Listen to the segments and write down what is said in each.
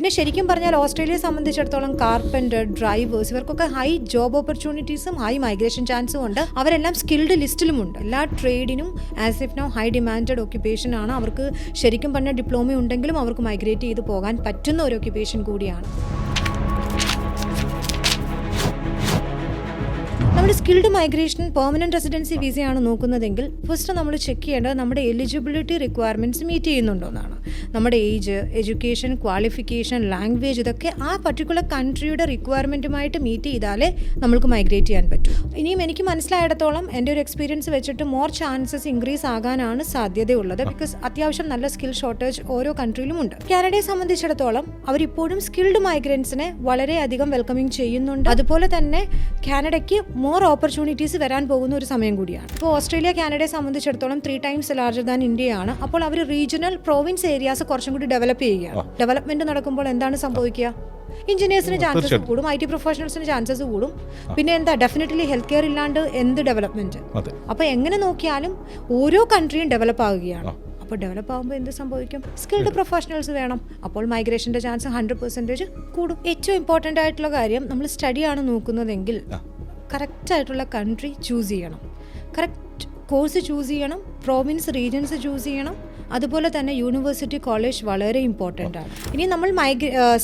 പിന്നെ ശരിക്കും പറഞ്ഞാൽ ഓസ്ട്രേലിയയെ സംബന്ധിച്ചിടത്തോളം കാർപ്പൻറ്റർ, ഡ്രൈവേഴ്സ് ഇവർക്കൊക്കെ ഹൈ ജോബ് ഓപ്പർച്യൂണിറ്റീസും ഹൈ മൈഗ്രേഷൻ ചാൻസും ഉണ്ട്. അവരെല്ലാം സ്കിൽഡ് ലിസ്റ്റിലുമുണ്ട്. എല്ലാ ട്രേഡിനും as if now high demanded occupation ആണ്. അവർക്ക് ശരിക്കും പറഞ്ഞാൽ ഡിപ്ലോമ ഉണ്ടെങ്കിലും അവർക്ക് മൈഗ്രേറ്റ് ചെയ്ത് പോകാൻ പറ്റുന്ന ഒരു ഓക്യുപ്പേഷൻ കൂടിയാണ്. നമ്മുടെ സ്കിൽഡ് മൈഗ്രേഷൻ പെർമനന്റ് റെസിഡൻസി വിസയാണ് നോക്കുന്നതെങ്കിൽ ഫസ്റ്റ് നമ്മൾ ചെക്ക് ചെയ്യേണ്ടത് നമ്മുടെ എലിജിബിലിറ്റി റിക്വയർമെൻറ്റ്സ് മീറ്റ് ചെയ്യുന്നുണ്ടോ എന്നാണ്. നമ്മുടെ ഏജ്, എഡ്യൂക്കേഷൻ, ക്വാളിഫിക്കേഷൻ, ലാംഗ്വേജ് ഇതൊക്കെ ആ പർട്ടിക്കുലർ കൺട്രിയുടെ റിക്വയർമെൻറ്റുമായിട്ട് മീറ്റ് ചെയ്താലേ നമ്മൾക്ക് മൈഗ്രേറ്റ് ചെയ്യാൻ പറ്റും. ഇനിയും എനിക്ക് മനസ്സിലായിടത്തോളം എൻ്റെ ഒരു എക്സ്പീരിയൻസ് വെച്ചിട്ട് മോർ ചാൻസസ് ഇൻക്രീസ് ആകാനാണ് സാധ്യതയുള്ളത്. ബിക്കോസ് അത്യാവശ്യം നല്ല സ്കിൽ ഷോർട്ടേജ് ഓരോ കൺട്രിയിലും ഉണ്ട്. കാനഡയെ സംബന്ധിച്ചിടത്തോളം അവരിപ്പോഴും സ്കിൽഡ് മൈഗ്രൻസിനെ വളരെയധികം വെൽക്കമിങ് ചെയ്യുന്നുണ്ട്. അതുപോലെ തന്നെ കാനഡയ്ക്ക് മോർ ഓപ്പർച്യൂണിറ്റീസ് വരാൻ പോകുന്ന ഒരു സമയം കൂടിയാണ്. ഇപ്പോൾ ഓസ്ട്രേലിയ കാനഡയെ സംബന്ധിച്ചിടത്തോളം 3 times ലാർജർ ദാൻ ഇന്ത്യയാണ്. അപ്പോൾ അവർ റീജിയണൽ പ്രോവിൻസ് ഏരിയാസ് കുറച്ചും കൂടി ഡെവലപ്പ് ചെയ്യുകയാണ്. ഡെവലപ്മെന്റ് നടക്കുമ്പോൾ എന്താണ് സംഭവിക്കുക? എഞ്ചിനീയേഴ്സിന് ചാൻസസ് കൂടും, IT പ്രൊഫഷണൽസിന് ചാൻസസ് കൂടും. പിന്നെ എന്താ, ഡെഫിനറ്റ്ലി ഹെൽത്ത് കെയർ ഇല്ലാണ്ട് എന്ത് ഡെവലപ്മെന്റ്? അപ്പോൾ എങ്ങനെ നോക്കിയാലും ഓരോ കൺട്രിയും ഡെവലപ്പ് ആവുകയാണ്. അപ്പോൾ ഡെവലപ്പ് ആകുമ്പോൾ എന്ത് സംഭവിക്കും? സ്കിൽഡ് പ്രൊഫഷണൽസ് വേണം. അപ്പോൾ മൈഗ്രേഷൻ്റെ ചാൻസ് 100% കൂടും. ഏറ്റവും ഇമ്പോർട്ടൻ്റ് ആയിട്ടുള്ള കാര്യം, നമ്മൾ സ്റ്റഡിയാണ് നോക്കുന്നതെങ്കിൽ കറക്റ്റായിട്ടുള്ള കൺട്രി ചൂസ് ചെയ്യണം, കറക്റ്റ് കോഴ്സ് ചൂസ് ചെയ്യണം, പ്രോവിൻസ് റീജിയൻസ് ചൂസ് ചെയ്യണം. അതുപോലെ തന്നെ യൂണിവേഴ്സിറ്റി, കോളേജ് വളരെ ഇമ്പോർട്ടൻ്റ് ആണ്. ഇനി നമ്മൾ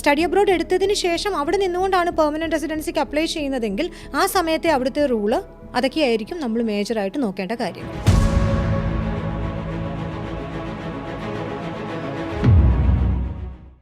സ്റ്റഡി അബ്രോഡ് എടുത്തതിന് ശേഷം അവിടെ നിന്നുകൊണ്ടാണ് പെർമനൻറ്റ് റെസിഡൻസിക്ക് അപ്ലൈ ചെയ്യുന്നതെങ്കിൽ ആ സമയത്തെ അവിടുത്തെ റൂള് അതൊക്കെയായിരിക്കും നമ്മൾ മേജറായിട്ട് നോക്കേണ്ട കാര്യം.